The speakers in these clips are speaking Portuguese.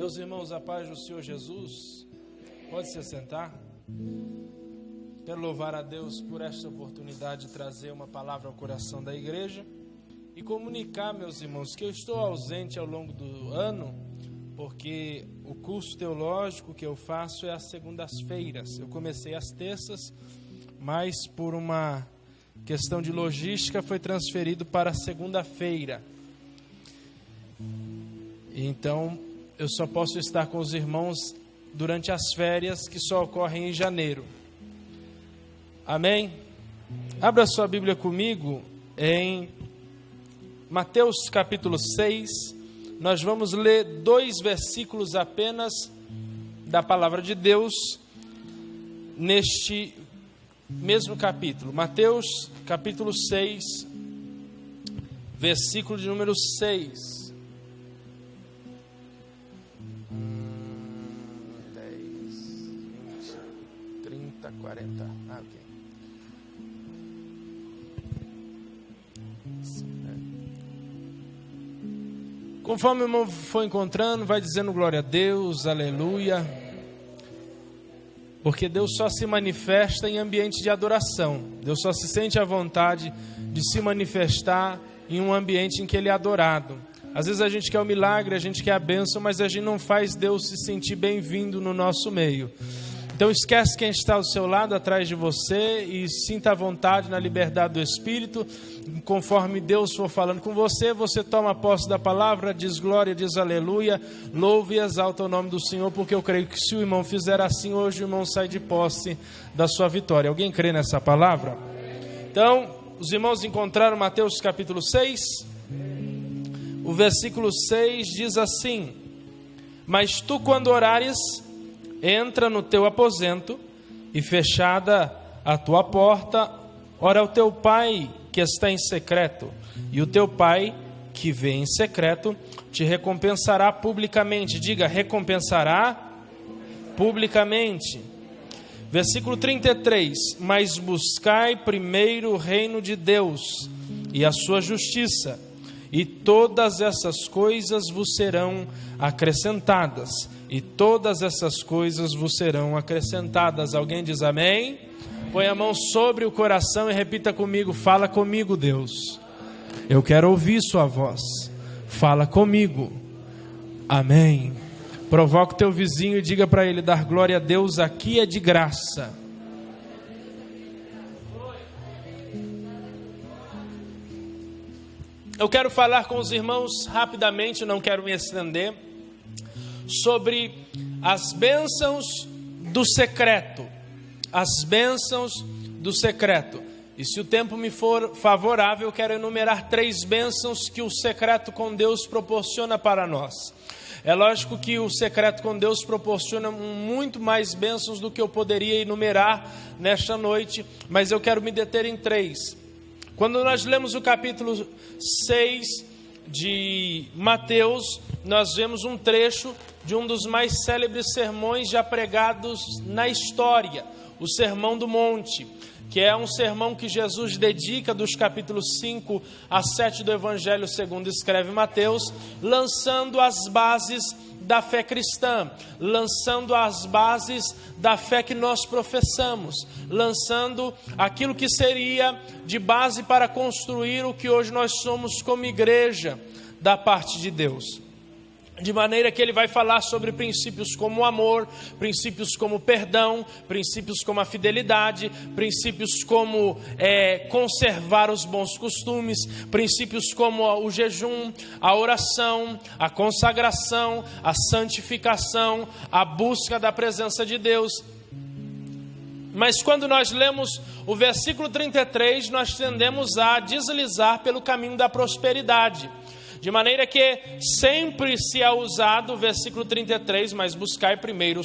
Meus irmãos, a paz do Senhor Jesus, pode se assentar. Quero louvar a Deus por esta oportunidade de trazer uma palavra ao coração da igreja e comunicar, meus irmãos, que eu estou ausente ao longo do ano, porque o curso teológico que eu faço é às segundas-feiras. Eu comecei às terças, mas por uma questão de logística foi transferido para segunda-feira. Então, eu só posso estar com os irmãos durante as férias que só ocorrem em janeiro. Amém? Abra sua Bíblia comigo em Mateus capítulo 6. Nós vamos ler 2 versículos apenas da palavra de Deus neste mesmo capítulo. Mateus capítulo 6, versículo de número 6. 40. Ok. Conforme o irmão for encontrando, vai dizendo glória a Deus, aleluia. Porque Deus só se manifesta em ambiente de adoração. Deus só se sente à vontade de se manifestar em um ambiente em que Ele é adorado. Às vezes a gente quer o milagre, a gente quer a bênção, mas a gente não faz Deus se sentir bem-vindo no nosso meio. Então esquece quem está ao seu lado, atrás de você, e sinta a vontade na liberdade do Espírito. Conforme Deus for falando com você, você toma posse da palavra, diz glória, diz aleluia, louve e exalta o nome do Senhor, porque eu creio que se o irmão fizer assim, hoje o irmão sai de posse da sua vitória. Alguém crê nessa palavra? Então, os irmãos encontraram Mateus capítulo 6, o versículo 6 diz assim: mas tu, quando orares, entra no teu aposento e, fechada a tua porta, ora ao teu pai que está em secreto, e o teu pai que vê em secreto te recompensará publicamente. Diga, recompensará publicamente. Versículo 33, mas buscai primeiro o reino de Deus e a sua justiça, e todas essas coisas vos serão acrescentadas. E todas essas coisas vos serão acrescentadas. Alguém diz amém? Põe a mão sobre o coração e repita comigo: fala comigo, Deus. Eu quero ouvir sua voz. Fala comigo. Amém. Provoca o teu vizinho e diga para ele: dar glória a Deus aqui é de graça. Eu quero falar com os irmãos rapidamente, não quero me estender, sobre as bênçãos do secreto. As bênçãos do secreto. E se o tempo me for favorável, eu quero enumerar 3 bênçãos que o secreto com Deus proporciona para nós. É lógico que o secreto com Deus proporciona muito mais bênçãos do que eu poderia enumerar nesta noite, mas eu quero me deter em 3. Quando nós lemos o capítulo 6 de Mateus, nós vemos um trecho de um dos mais célebres sermões já pregados na história, o Sermão do Monte, que é um sermão que Jesus dedica dos capítulos 5 a 7 do Evangelho segundo escreve Mateus, lançando as bases da fé cristã, lançando as bases da fé que nós professamos, lançando aquilo que seria de base para construir o que hoje nós somos como igreja da parte de Deus. De maneira que ele vai falar sobre princípios como o amor, princípios como o perdão, princípios como a fidelidade, princípios como conservar os bons costumes, princípios como o jejum, a oração, a consagração, a santificação, a busca da presença de Deus. Mas quando nós lemos o versículo 33, nós tendemos a deslizar pelo caminho da prosperidade. De maneira que sempre se é usado o versículo 33, mas buscai primeiro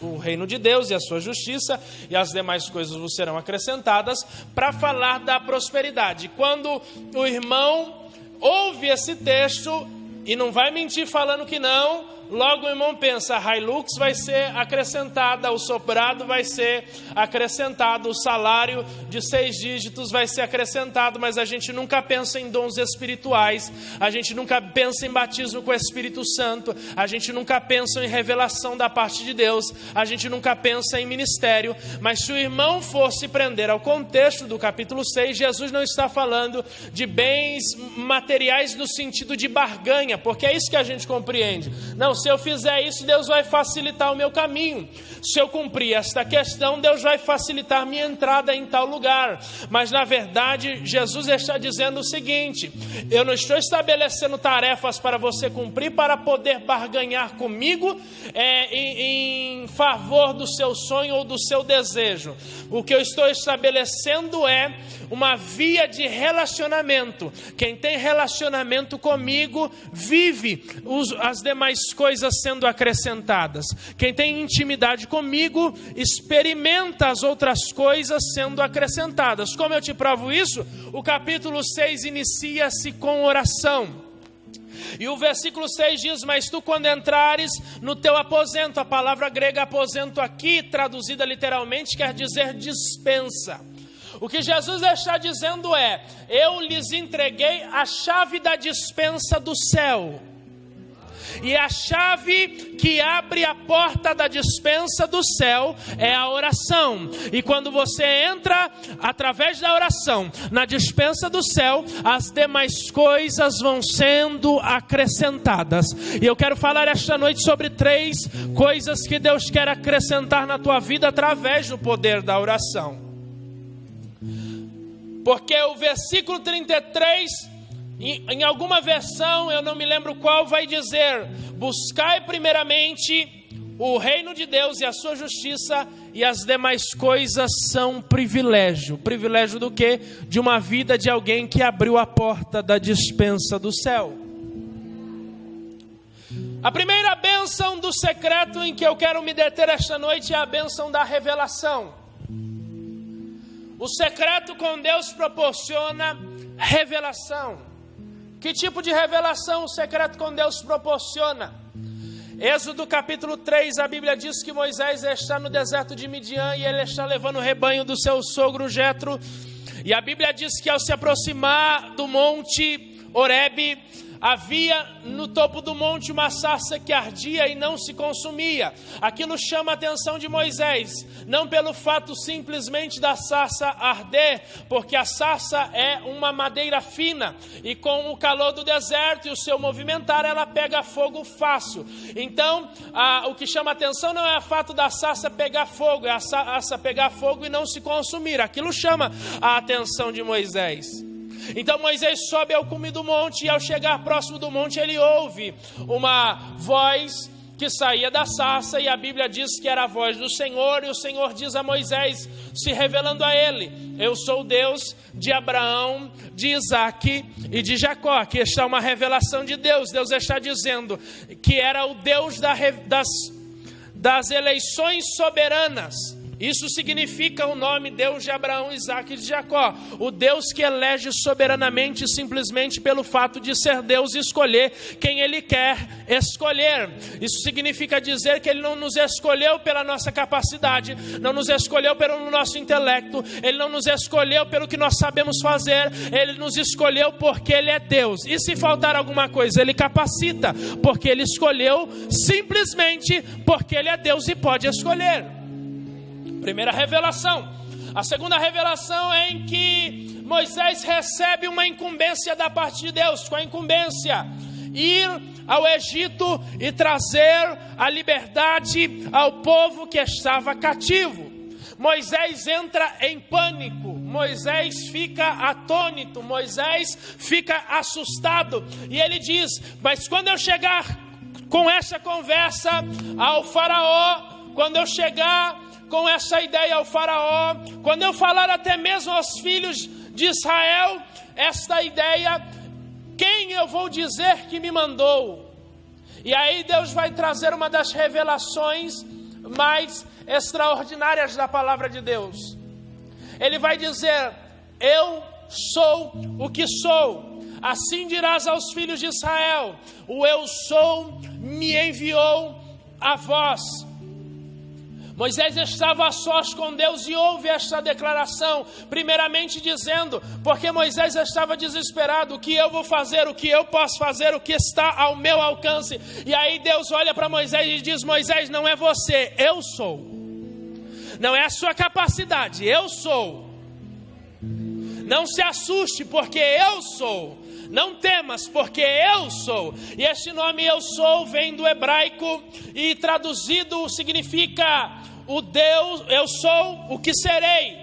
o reino de Deus e a sua justiça, e as demais coisas vos serão acrescentadas, para falar da prosperidade. Quando o irmão ouve esse texto, e não vai mentir falando que não, logo o irmão pensa, a Hilux vai ser acrescentada, o sobrado vai ser acrescentado, o salário de 6 dígitos vai ser acrescentado, mas a gente nunca pensa em dons espirituais, a gente nunca pensa em batismo com o Espírito Santo, a gente nunca pensa em revelação da parte de Deus, a gente nunca pensa em ministério. Mas se o irmão fosse prender ao contexto do capítulo 6, Jesus não está falando de bens materiais no sentido de barganha, porque é isso que a gente compreende. Não, se eu fizer isso, Deus vai facilitar o meu caminho. Se eu cumprir esta questão, Deus vai facilitar minha entrada em tal lugar. Mas na verdade, Jesus está dizendo o seguinte: eu não estou estabelecendo tarefas para você cumprir para poder barganhar comigo em favor do seu sonho ou do seu desejo. O que eu estou estabelecendo é uma via de relacionamento. Quem tem relacionamento comigo vive as demais coisas sendo acrescentadas. Quem tem intimidade comigo experimenta as outras coisas sendo acrescentadas. Como eu te provo isso? O capítulo 6 inicia-se com oração. E o versículo 6 diz: mas tu, quando entrares no teu aposento, a palavra grega aposento aqui, traduzida literalmente, quer dizer dispensa. O que Jesus está dizendo é: eu lhes entreguei a chave da dispensa do céu. E a chave que abre a porta da dispensa do céu é a oração. E quando você entra através da oração na dispensa do céu, as demais coisas vão sendo acrescentadas. E eu quero falar esta noite sobre 3 coisas que Deus quer acrescentar na tua vida através do poder da oração. Porque o versículo 33, em alguma versão, eu não me lembro qual, vai dizer: buscai primeiramente o reino de Deus e a sua justiça, e as demais coisas são privilégio. Privilégio do quê? De uma vida de alguém que abriu a porta da dispensa do céu. A primeira bênção do secreto em que eu quero me deter esta noite é a bênção da revelação. O secreto com Deus proporciona revelação. Que tipo de revelação o secreto com Deus proporciona? Êxodo capítulo 3, a Bíblia diz que Moisés está no deserto de Midian e ele está levando o rebanho do seu sogro Jetro. E a Bíblia diz que ao se aproximar do monte Horebe, havia no topo do monte uma sarça que ardia e não se consumia. Aquilo chama a atenção de Moisés, não pelo fato simplesmente da sarça arder, porque a sarça é uma madeira fina, e com o calor do deserto e o seu movimentar, ela pega fogo fácil. Então, o que chama a atenção não é o fato da sarça pegar fogo, é a sarça pegar fogo e não se consumir. Aquilo chama a atenção de Moisés. Então Moisés sobe ao cume do monte, e ao chegar próximo do monte ele ouve uma voz que saía da sarça, e a Bíblia diz que era a voz do Senhor, e o Senhor diz a Moisés, se revelando a ele: eu sou o Deus de Abraão, de Isaque e de Jacó. Aqui está uma revelação de Deus. Deus está dizendo que era o Deus das eleições soberanas. Isso significa o nome Deus de Abraão, Isaque e de Jacó. O Deus que elege soberanamente, simplesmente pelo fato de ser Deus, escolher quem Ele quer escolher. Isso significa dizer que Ele não nos escolheu pela nossa capacidade, não nos escolheu pelo nosso intelecto, Ele não nos escolheu pelo que nós sabemos fazer, Ele nos escolheu porque Ele é Deus. E se faltar alguma coisa, Ele capacita, porque Ele escolheu simplesmente porque Ele é Deus e pode escolher. Primeira revelação. A segunda revelação é em que Moisés recebe uma incumbência da parte de Deus. Qual a incumbência? Ir ao Egito e trazer a liberdade ao povo que estava cativo. Moisés entra em pânico, Moisés fica atônito, Moisés fica assustado. E ele diz: mas quando eu chegar com essa conversa ao faraó, quando eu chegar com essa ideia ao faraó, quando eu falar até mesmo aos filhos de Israel esta ideia, quem eu vou dizer que me mandou? E aí Deus vai trazer uma das revelações mais extraordinárias da palavra de Deus. Ele vai dizer: eu sou o que sou. assim dirás aos filhos de Israel: o Eu Sou me enviou a vós. Moisés estava a sós com Deus e houve esta declaração, primeiramente dizendo, porque Moisés estava desesperado: o que eu vou fazer, o que eu posso fazer, o que está ao meu alcance? E aí Deus olha para Moisés e diz: Moisés, não é você, eu sou. Não é a sua capacidade, eu sou. Não se assuste, porque eu sou. Não temas, porque eu sou. E este nome Eu Sou vem do hebraico e traduzido significa o Deus, eu sou o que serei.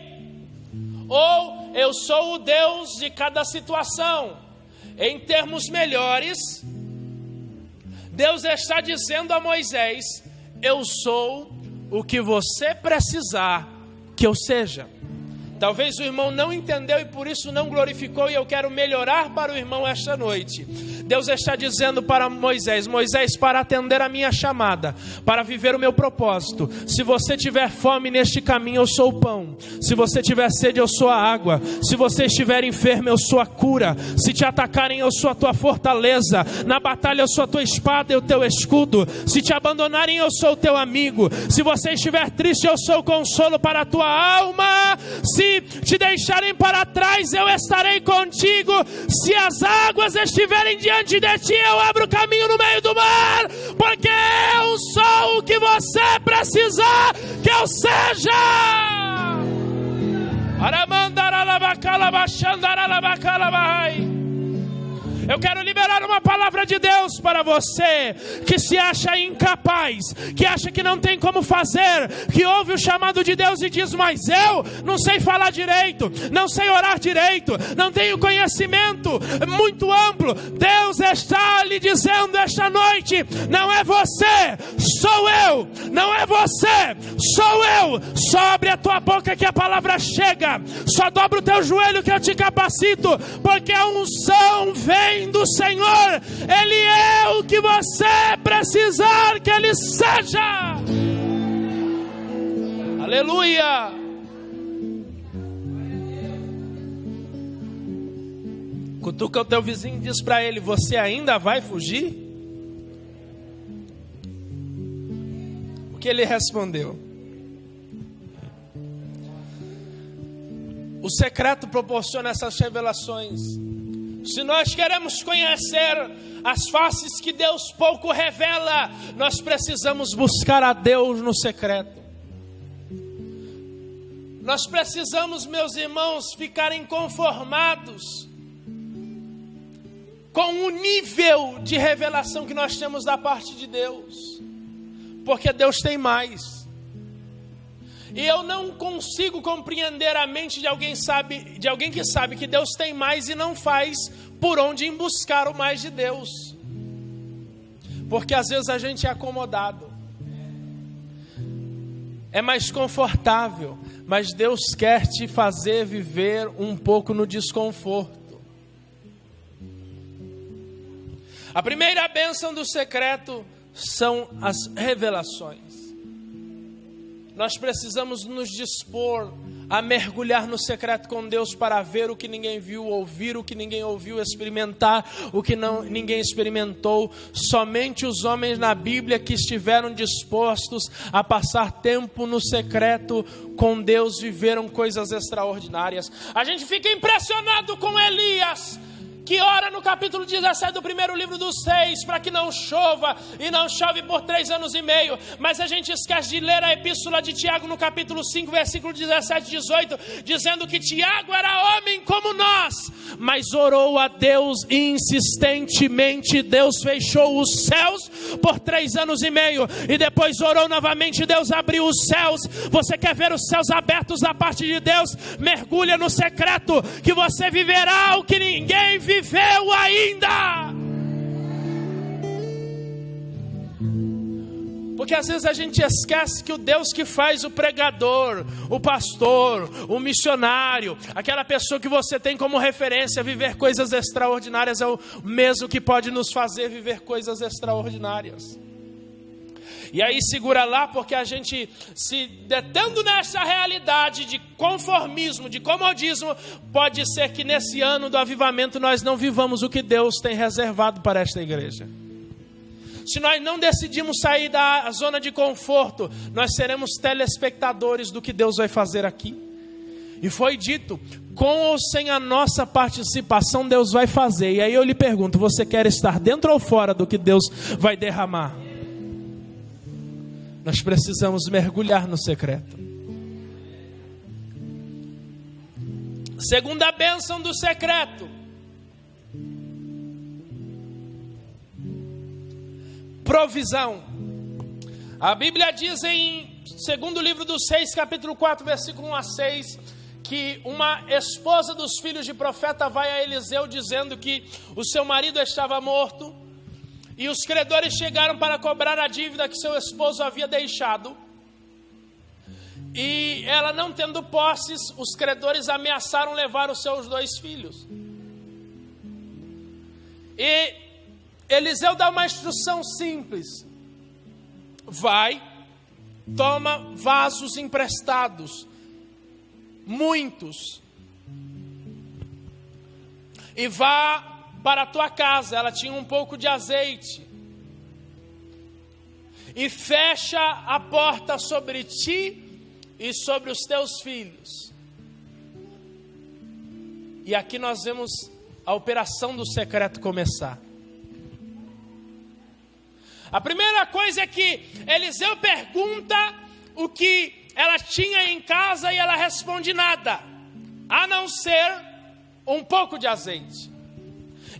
Ou eu sou o Deus de cada situação. Em termos melhores, Deus está dizendo a Moisés: eu sou o que você precisar que eu seja. Talvez o irmão não entendeu e por isso não glorificou, e eu quero melhorar para o irmão esta noite. Deus está dizendo para Moisés: Moisés, para atender a minha chamada, para viver o meu propósito, se você tiver fome neste caminho, eu sou o pão. Se você tiver sede, eu sou a água. Se você estiver enfermo, eu sou a cura. Se te atacarem, eu sou a tua fortaleza. Na batalha, eu sou a tua espada e o teu escudo. Se te abandonarem, eu sou o teu amigo. Se você estiver triste, eu sou o consolo para a tua alma. Se te deixarem para trás, eu estarei contigo. Se as águas estiverem diante de ti, eu abro caminho no meio do mar, porque eu sou o que você precisar que eu seja. Eu quero liberar uma palavra de Deus para você que se acha incapaz, que acha que não tem como fazer, que ouve o chamado de Deus e diz: mas eu não sei falar direito, não sei orar direito, não tenho conhecimento muito amplo. Deus está lhe dizendo esta noite: não é você, sou eu. Não é você, sou eu. Só abre a tua boca que a palavra chega. Só dobra o teu joelho que eu te capacito, porque a unção vem do Senhor. Ele é o que você precisar que Ele seja. Aleluia. Cutuca o teu vizinho e diz para ele: você ainda vai fugir? O que ele respondeu? O secreto proporciona essas revelações. Se nós queremos conhecer as faces que Deus pouco revela, nós precisamos buscar a Deus no secreto. Nós precisamos, meus irmãos, ficar inconformados com o nível de revelação que nós temos da parte de Deus, porque Deus tem mais. E eu não consigo compreender a mente de alguém que sabe que Deus tem mais e não faz por onde em buscar o mais de Deus. Porque às vezes a gente é acomodado, é mais confortável, mas Deus quer te fazer viver um pouco no desconforto. A primeira bênção do secreto são as revelações. Nós precisamos nos dispor a mergulhar no secreto com Deus para ver o que ninguém viu, ouvir o que ninguém ouviu, experimentar o que ninguém experimentou. Somente os homens na Bíblia que estiveram dispostos a passar tempo no secreto com Deus viveram coisas extraordinárias. A gente fica impressionado com Elias, que ora no capítulo 17 do primeiro livro dos Reis, para que não chova, e não chove por 3 anos e meio, mas a gente esquece de ler a epístola de Tiago no capítulo 5, versículo 17 e 18, dizendo que Tiago era homem como nós, mas orou a Deus insistentemente. Deus fechou os céus por 3 anos e meio, e depois orou novamente, Deus abriu os céus. Você quer ver os céus abertos da parte de Deus? Mergulha no secreto, que você viverá o que ninguém viveu ainda. Porque às vezes a gente esquece que o Deus que faz o pregador, o pastor, o missionário, aquela pessoa que você tem como referência viver coisas extraordinárias, é o mesmo que pode nos fazer viver coisas extraordinárias. E aí segura lá, porque a gente se detendo nessa realidade de conformismo, de comodismo, pode ser que nesse ano do avivamento nós não vivamos o que Deus tem reservado para esta igreja. Se nós não decidimos sair da zona de conforto, nós seremos telespectadores do que Deus vai fazer aqui. E foi dito, com ou sem a nossa participação, Deus vai fazer. E aí eu lhe pergunto, você quer estar dentro ou fora do que Deus vai derramar? Nós precisamos mergulhar no secreto. Segunda bênção do secreto: provisão. A Bíblia diz em segundo livro dos Reis, capítulo 4, versículo 1 a 6, que uma esposa dos filhos de profeta vai a Eliseu dizendo que o seu marido estava morto, e os credores chegaram para cobrar a dívida que seu esposo havia deixado, e ela não tendo posses, os credores ameaçaram levar os seus 2 filhos. E Eliseu dá uma instrução simples: vai, toma vasos emprestados, muitos, e vá para a tua casa. Ela tinha um pouco de azeite, e fecha a porta sobre ti e sobre os teus filhos. E aqui nós vemos a operação do secreto começar. A primeira coisa é que Eliseu pergunta o que ela tinha em casa, e ela responde nada, a não ser um pouco de azeite.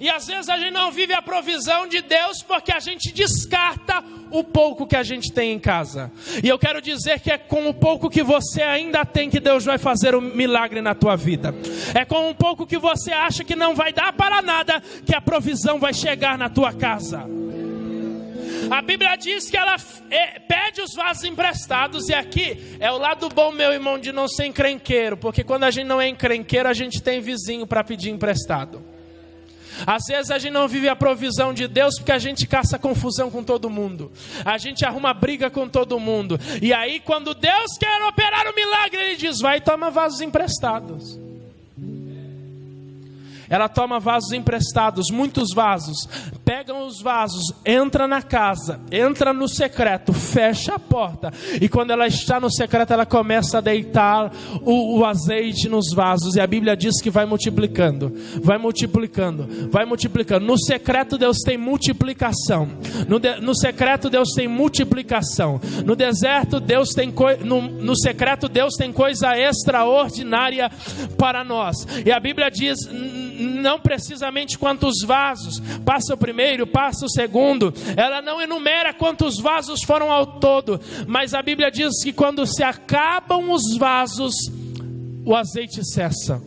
E às vezes a gente não vive a provisão de Deus porque a gente descarta o pouco que a gente tem em casa. E eu quero dizer que é com o pouco que você ainda tem que Deus vai fazer um milagre na tua vida. É com o pouco que você acha que não vai dar para nada que a provisão vai chegar na tua casa. A Bíblia diz que ela pede os vasos emprestados, e aqui é o lado bom, meu irmão, de não ser encrenqueiro, porque quando a gente não é encrenqueiro, a gente tem vizinho para pedir emprestado. Às vezes a gente não vive a provisão de Deus porque a gente caça confusão com todo mundo, a gente arruma briga com todo mundo, e aí quando Deus quer operar o milagre, Ele diz, vai e toma vasos emprestados. Ela toma vasos emprestados, muitos vasos, pegam os vasos, entra na casa, entra no secreto, fecha a porta, e quando ela está no secreto, ela começa a deitar o azeite nos vasos, e a Bíblia diz que vai multiplicando, vai multiplicando, vai multiplicando. No secreto Deus tem multiplicação, no secreto Deus tem multiplicação, no deserto Deus tem no secreto Deus tem coisa extraordinária para nós. E a Bíblia diz, não precisamente quantos vasos, passa o primeiro, passa o segundo, ela não enumera quantos vasos foram ao todo, mas a Bíblia diz que quando se acabam os vasos, o azeite cessa.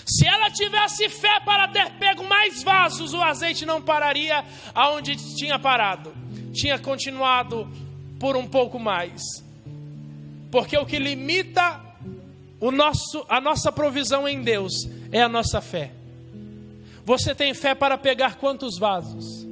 Se ela tivesse fé para ter pego mais vasos, o azeite não pararia aonde tinha parado, tinha continuado por um pouco mais, porque o que limita a nossa provisão em Deus é a nossa fé. Você tem fé para pegar quantos vasos?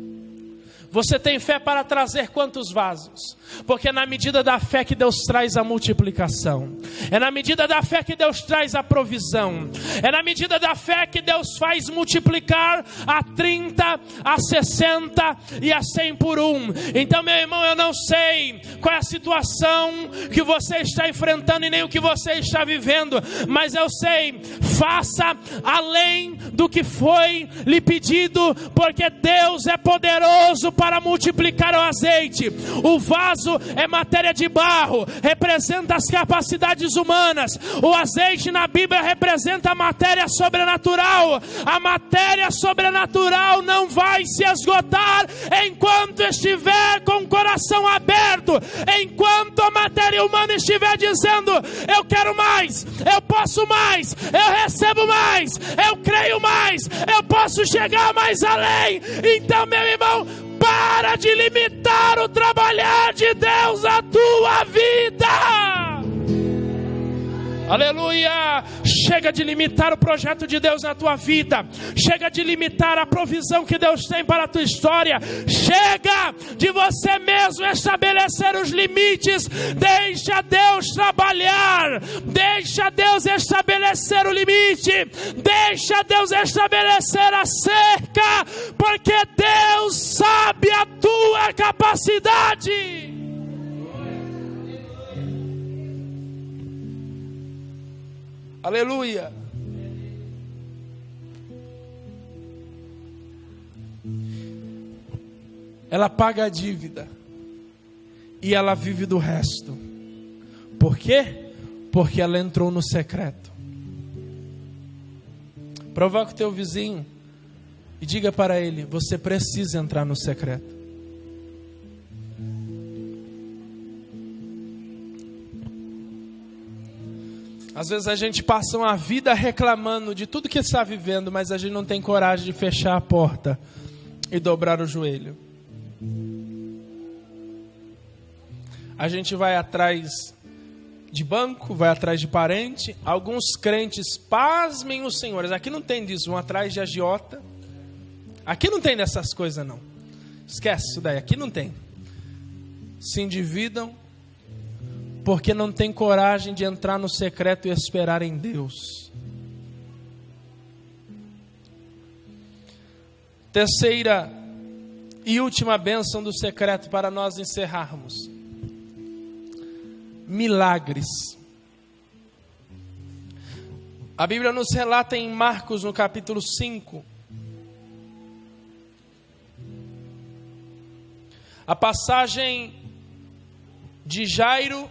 Você tem fé para trazer quantos vasos? Porque é na medida da fé que Deus traz a multiplicação. É na medida da fé que Deus traz a provisão. É na medida da fé que Deus faz multiplicar a 30, a 60 e a 100 por 1. Então, meu irmão, eu não sei qual é a situação que você está enfrentando e nem o que você está vivendo, mas eu sei, faça além do que foi lhe pedido, porque Deus é poderoso para multiplicar o azeite. O vaso é matéria de barro, representa as capacidades humanas. O azeite na Bíblia representa a matéria sobrenatural. A matéria sobrenatural não vai se esgotar enquanto estiver com o coração aberto. Enquanto a matéria humana estiver dizendo, eu quero mais, eu posso mais, eu recebo mais, eu creio mais, eu posso chegar mais além. Então, meu irmão, para de limitar o trabalhar de Deus na tua vida. Aleluia. Chega de limitar o projeto de Deus na tua vida. Chega de limitar a provisão que Deus tem para a tua história. Chega de você mesmo estabelecer os limites. Deixa Deus trabalhar. Deixa Deus estabelecer o limite. Deixa Deus estabelecer a cerca, porque Deus sabe a tua capacidade. Aleluia. Ela paga a dívida e ela vive do resto. Por quê? Porque ela entrou no secreto. Provoca o teu vizinho e diga para ele: você precisa entrar no secreto. Às vezes a gente passa uma vida reclamando de tudo que está vivendo, mas a gente não tem coragem de fechar a porta e dobrar o joelho. A gente vai atrás de banco, vai atrás de parente. Alguns crentes, pasmem os senhores, aqui não tem disso, vão atrás de agiota. Aqui não tem dessas coisas não. Esquece isso daí, aqui não tem. Se endividam porque não tem coragem de entrar no secreto e esperar em Deus. Terceira e última bênção do secreto para nós encerrarmos: milagres. A Bíblia nos relata em Marcos, no capítulo 5, a passagem de Jairo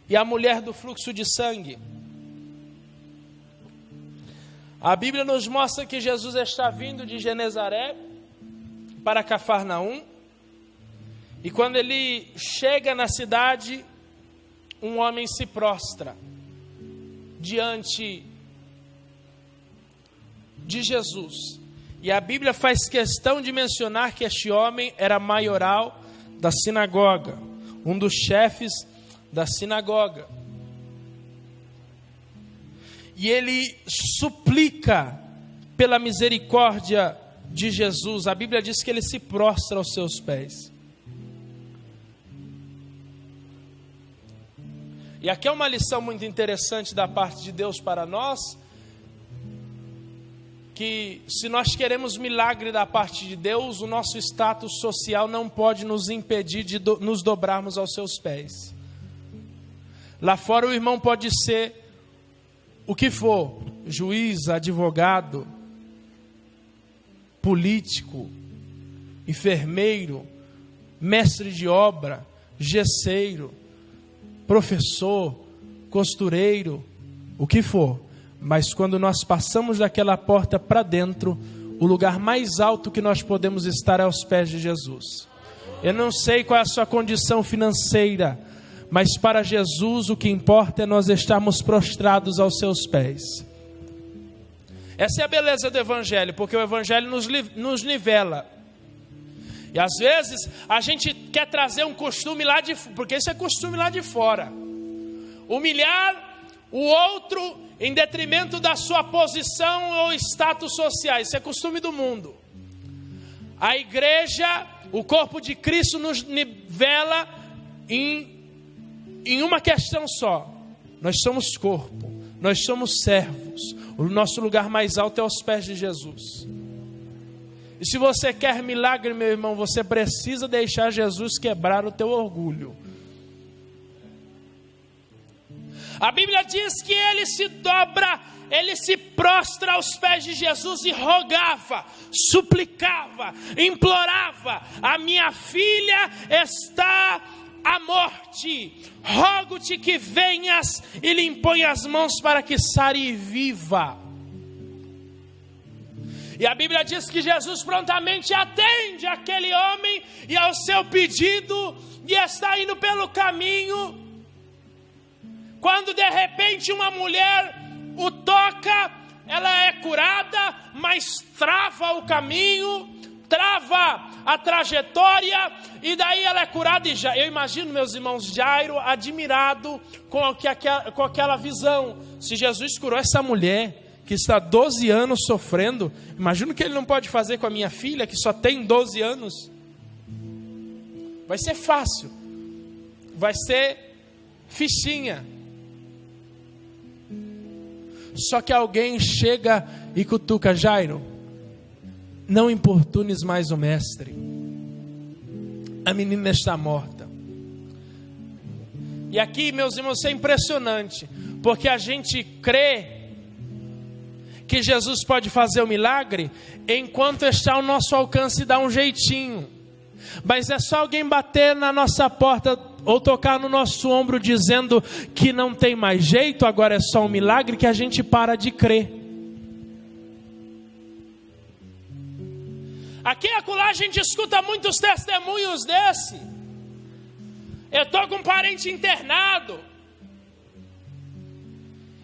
e a mulher do fluxo de sangue. A Bíblia nos mostra que Jesus está vindo de Genezaré para Cafarnaum. E quando ele chega na cidade, um homem se prostra diante de Jesus. E a Bíblia faz questão de mencionar que este homem era maioral da sinagoga, um dos chefes da sinagoga. E ele suplica pela misericórdia de Jesus. A Bíblia diz que ele se prostra aos seus pés. E aqui é uma lição muito interessante da parte de Deus para nós, que se nós queremos milagre da parte de Deus, o nosso status social não pode nos impedir de nos dobrarmos aos seus pés. Lá fora o irmão pode ser o que for: juiz, advogado, político, enfermeiro, mestre de obra, gesseiro, professor, costureiro, o que for. Mas quando nós passamos daquela porta para dentro, o lugar mais alto que nós podemos estar é aos pés de Jesus. Eu não sei qual é a sua condição financeira, mas para Jesus o que importa é nós estarmos prostrados aos seus pés. Essa é a beleza do Evangelho, porque o Evangelho nos nivela. E às vezes a gente quer trazer um costume lá de fora, porque isso é costume lá de fora. Humilhar o outro em detrimento da sua posição ou status social. Isso é costume do mundo. A igreja, o corpo de Cristo, nos nivela em uma questão só: nós somos corpo, nós somos servos. O nosso lugar mais alto é aos pés de Jesus. E se você quer milagre, meu irmão, você precisa deixar Jesus quebrar o teu orgulho. A Bíblia diz que ele se dobra, ele se prostra aos pés de Jesus e rogava, suplicava, implorava: a minha filha está à morte, rogo-te que venhas e lhe impõe as mãos para que sare e viva. E a Bíblia diz que Jesus prontamente atende aquele homem e ao seu pedido, e está indo pelo caminho, quando de repente uma mulher o toca, ela é curada, mas trava o caminho, trava a trajetória, e daí ela é curada. E eu imagino, meus irmãos, Jairo admirado com aquela visão. Se Jesus curou essa mulher que está 12 anos sofrendo, imagino que ele não pode fazer com a minha filha, que só tem 12 anos. Vai ser fácil, vai ser fichinha. Só que alguém chega e cutuca: Jairo, não importunes mais o mestre, a menina está morta. E aqui, meus irmãos, é impressionante, porque a gente crê que Jesus pode fazer o milagre enquanto está ao nosso alcance e dar um jeitinho. Mas é só alguém bater na nossa porta ou tocar no nosso ombro dizendo que não tem mais jeito, agora é só um milagre, que a gente para de crer. Aqui e acolá a gente escuta muitos testemunhos desse. Eu estou com um parente internado,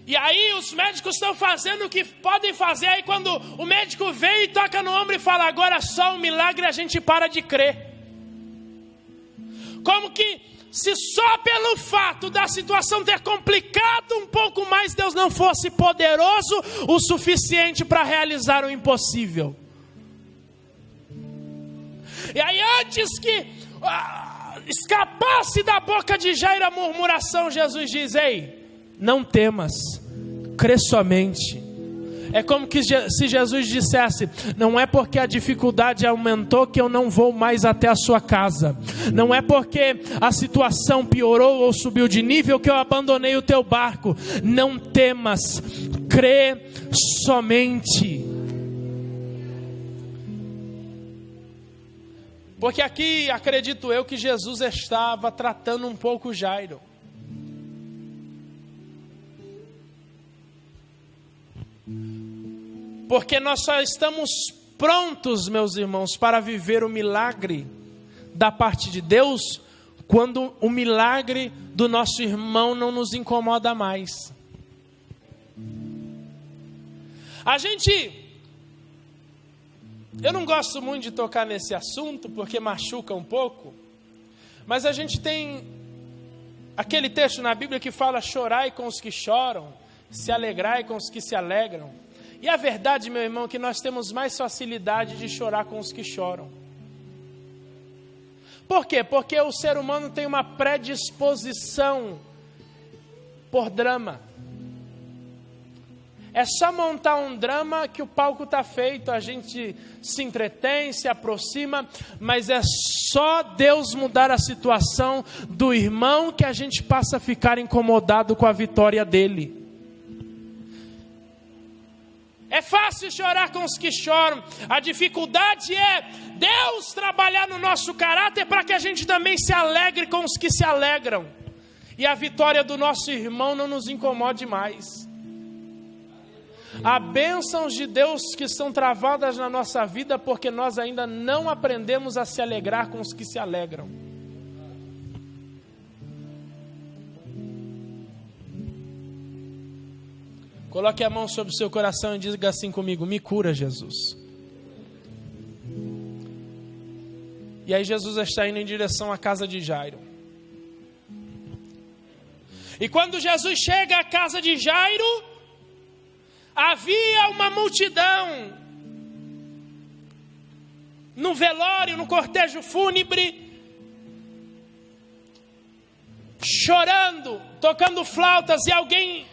e aí os médicos estão fazendo o que podem fazer. Aí quando o médico vem e toca no ombro e fala: agora é só um milagre, a gente para de crer. Como que se só pelo fato da situação ter complicado um pouco mais, Deus não fosse poderoso o suficiente para realizar o impossível. E aí, antes que escapasse da boca de Jairo a murmuração, Jesus diz: ei, não temas, crê somente. É como que se Jesus dissesse: não é porque a dificuldade aumentou que eu não vou mais até a sua casa. Não é porque a situação piorou ou subiu de nível que eu abandonei o teu barco. Não temas, crê somente. Porque aqui, acredito eu, que Jesus estava tratando um pouco Jairo. Porque nós só estamos prontos, meus irmãos, para viver o milagre da parte de Deus, quando o milagre do nosso irmão não nos incomoda mais. Eu não gosto muito de tocar nesse assunto, porque machuca um pouco, mas a gente tem aquele texto na Bíblia que fala: chorai com os que choram, se alegrai com os que se alegram. E a verdade, meu irmão, é que nós temos mais facilidade de chorar com os que choram. Por quê? Porque o ser humano tem uma predisposição por drama. É só montar um drama que o palco está feito, a gente se entretém, se aproxima, mas é só Deus mudar a situação do irmão que a gente passa a ficar incomodado com a vitória dele. É fácil chorar com os que choram. A dificuldade é Deus trabalhar no nosso caráter para que a gente também se alegre com os que se alegram. E a vitória do nosso irmão não nos incomode mais. Há bênçãos de Deus que estão travadas na nossa vida porque nós ainda não aprendemos a se alegrar com os que se alegram. Coloque a mão sobre o seu coração e diga assim comigo: me cura, Jesus. E aí Jesus está indo em direção à casa de Jairo. E quando Jesus chega à casa de Jairo, havia uma multidão no velório, no cortejo fúnebre, chorando, tocando flautas, e alguém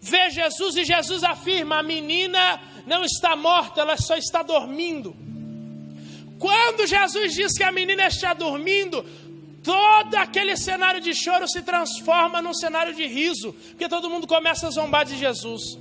vê Jesus e Jesus afirma: a menina não está morta, ela só está dormindo. Quando Jesus diz que a menina está dormindo, todo aquele cenário de choro se transforma num cenário de riso, porque todo mundo começa a zombar de Jesus.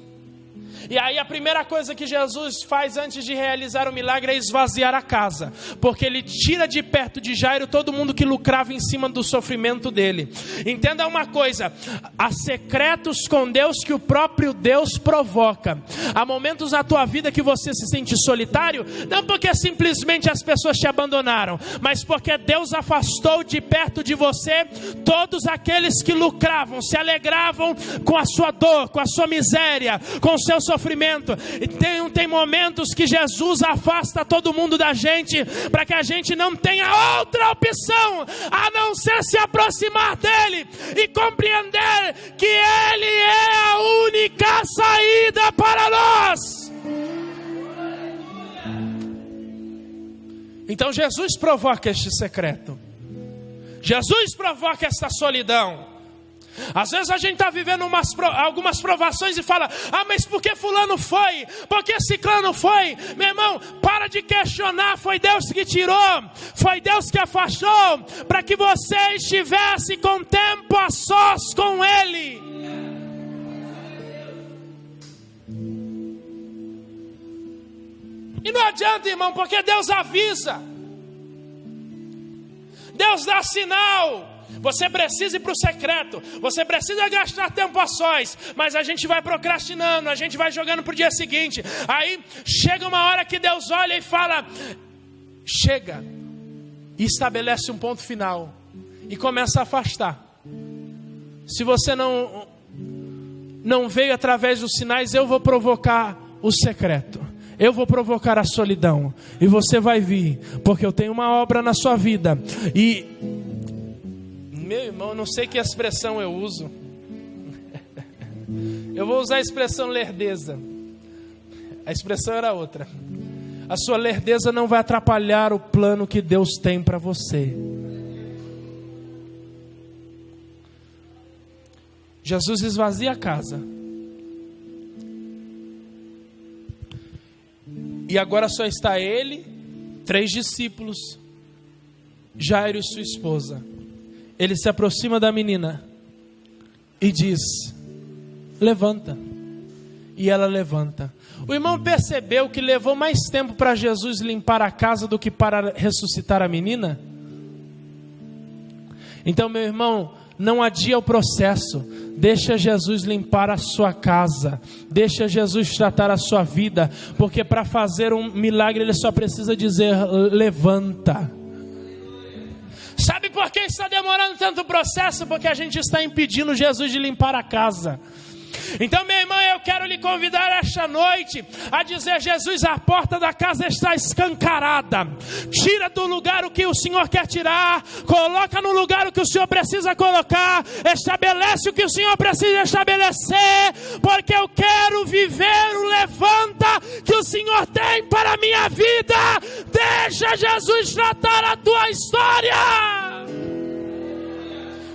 E aí a primeira coisa que Jesus faz antes de realizar o milagre é esvaziar a casa, porque ele tira de perto de Jairo todo mundo que lucrava em cima do sofrimento dele. Entenda uma coisa: há secretos com Deus que o próprio Deus provoca. Há momentos na tua vida que você se sente solitário, não porque simplesmente as pessoas te abandonaram, mas porque Deus afastou de perto de você todos aqueles que lucravam, se alegravam com a sua dor, com a sua miséria, com o seu sofrimento, sofrimento. E tem momentos que Jesus afasta todo mundo da gente, para que a gente não tenha outra opção a não ser se aproximar dele e compreender que ele é a única saída para nós. Então Jesus provoca este secreto. Jesus provoca esta solidão. Às vezes a gente está vivendo algumas provações e fala: ah, mas por que fulano foi? Por que ciclano foi? Meu irmão, para de questionar. Foi Deus que tirou, foi Deus que afastou, para que você estivesse com tempo a sós com Ele. E não adianta, irmão, porque Deus avisa, Deus dá sinal. Você precisa ir para o secreto, você precisa gastar tempo a sós, mas a gente vai procrastinando, a gente vai jogando para o dia seguinte. Aí chega uma hora que Deus olha e fala: chega, e estabelece um ponto final e começa a afastar. Se você não veio através dos sinais, eu vou provocar o secreto, eu vou provocar a solidão, e você vai vir, porque eu tenho uma obra na sua vida. E meu irmão, não sei que expressão eu uso. Eu vou usar a expressão lerdeza. A expressão era outra. A sua lerdeza não vai atrapalhar o plano que Deus tem para você. Jesus esvazia a casa. E agora só está ele, 3 discípulos, Jairo e sua esposa. Ele se aproxima da menina e diz: levanta. E ela levanta. O irmão percebeu que levou mais tempo para Jesus limpar a casa do que para ressuscitar a menina? Então, meu irmão, não adia o processo. Deixa Jesus limpar a sua casa. Deixa Jesus tratar a sua vida. Porque para fazer um milagre ele só precisa dizer: levanta. Sabe por que está demorando tanto o processo? Porque a gente está impedindo Jesus de limpar a casa. Então, meu irmão, eu quero lhe convidar esta noite a dizer: Jesus, a porta da casa está escancarada. Tira do lugar o que o Senhor quer tirar, coloca no lugar o que o Senhor precisa colocar, estabelece o que o Senhor precisa estabelecer, porque eu quero viver o levanta que o Senhor tem para a minha vida. Deixa Jesus tratar a tua história.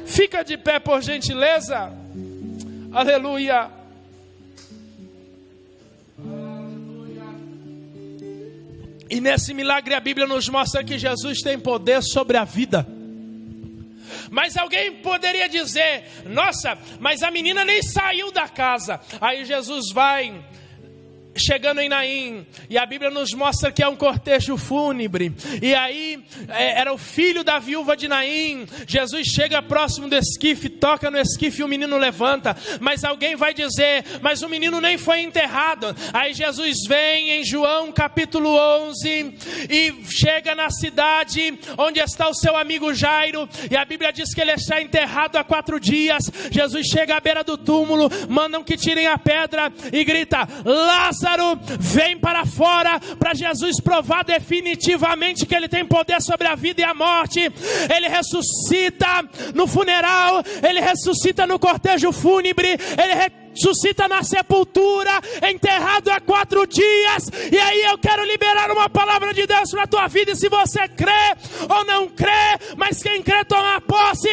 Fica de pé, por gentileza. Aleluia. E nesse milagre a Bíblia nos mostra que Jesus tem poder sobre a vida. Mas alguém poderia dizer: nossa, mas a menina nem saiu da casa. Aí Jesus vai chegando em Naim, e a Bíblia nos mostra que é um cortejo fúnebre, e aí era o filho da viúva de Naim. Jesus chega próximo do esquife, toca no esquife e o menino levanta. Mas alguém vai dizer: mas o menino nem foi enterrado. Aí Jesus vem em João capítulo 11 e chega na cidade onde está o seu amigo Jairo, e a Bíblia diz que ele está enterrado há 4 dias. Jesus chega à beira do túmulo, mandam que tirem a pedra e grita: Lázaro, vem para fora, para Jesus provar definitivamente que ele tem poder sobre a vida e a morte. Ele ressuscita no funeral, ele ressuscita no cortejo fúnebre, ele ressuscita na sepultura, enterrado há 4 dias. E aí eu quero liberar uma palavra de Deus para a tua vida. E se você crê ou não crê, mas quem crê toma posse.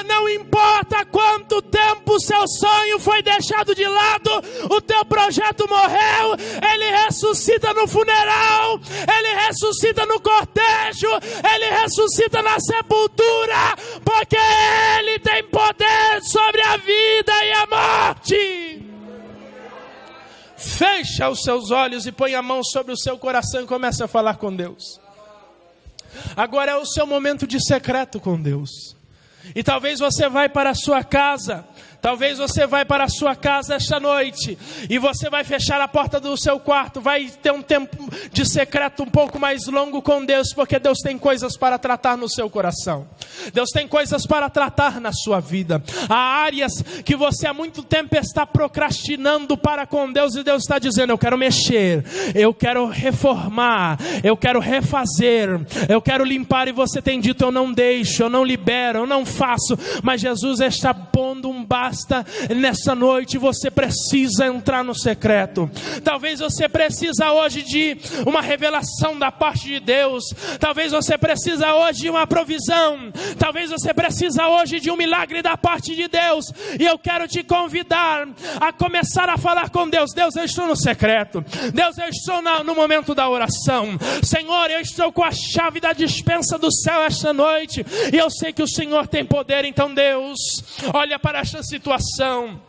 Não importa quanto tempo o seu sonho foi deixado de lado, o teu projeto morreu, ele ressuscita no funeral, ele ressuscita no cortejo, ele ressuscita na sepultura, porque ele tem poder sobre a vida e a morte. Fecha os seus olhos e põe a mão sobre o seu coração e comece a falar com Deus. Agora é o seu momento de secreto com Deus. E talvez você vai para a sua casa Talvez você vai para a sua casa esta noite e você vai fechar a porta do seu quarto, vai ter um tempo de secreto um pouco mais longo com Deus, porque Deus tem coisas para tratar no seu coração. Deus tem coisas para tratar na sua vida. Há áreas que você há muito tempo está procrastinando para com Deus, e Deus está dizendo: eu quero mexer, eu quero reformar, eu quero refazer, eu quero limpar. E você tem dito: eu não deixo, eu não libero, eu não faço. Mas Jesus está pondo um basta nessa noite. Você precisa entrar no secreto. Talvez você precisa hoje de uma revelação da parte de Deus. Talvez você precisa hoje de uma provisão. Talvez você precisa hoje de um milagre da parte de Deus. E eu quero te convidar a começar a falar com Deus. Deus, eu estou no secreto. Deus, eu estou no momento da oração. Senhor, eu estou com a chave da despensa do céu esta noite. E eu sei que o Senhor tem poder. Então, Deus, olha para esta situação.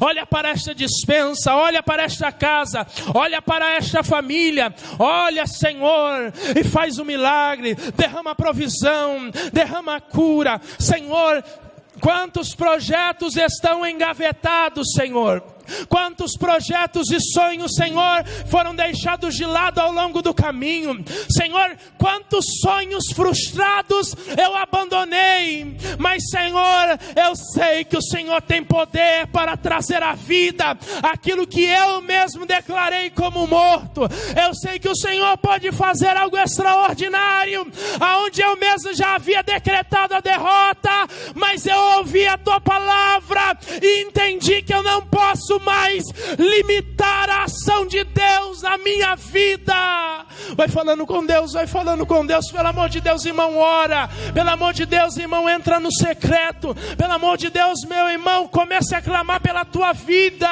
Olha para esta despensa, olha para esta casa, olha para esta família, olha, Senhor, e faz um milagre, derrama provisão, derrama cura. Senhor, quantos projetos estão engavetados, Senhor? Quantos projetos e sonhos, Senhor, foram deixados de lado ao longo do caminho. Senhor, quantos sonhos frustrados eu abandonei. Mas, Senhor, eu sei que o Senhor tem poder para trazer à vida aquilo que eu mesmo declarei como morto. Eu sei que o Senhor pode fazer algo extraordinário, aonde eu mesmo já havia decretado a derrota. Mas eu ouvi a tua palavra e entendi que eu não posso mais limitar a ação de Deus na minha vida. Vai falando com Deus, vai falando com Deus. Pelo amor de Deus, irmão, ora. Pelo amor de Deus, irmão, entra no secreto. Pelo amor de Deus, meu irmão, comece a clamar pela tua vida.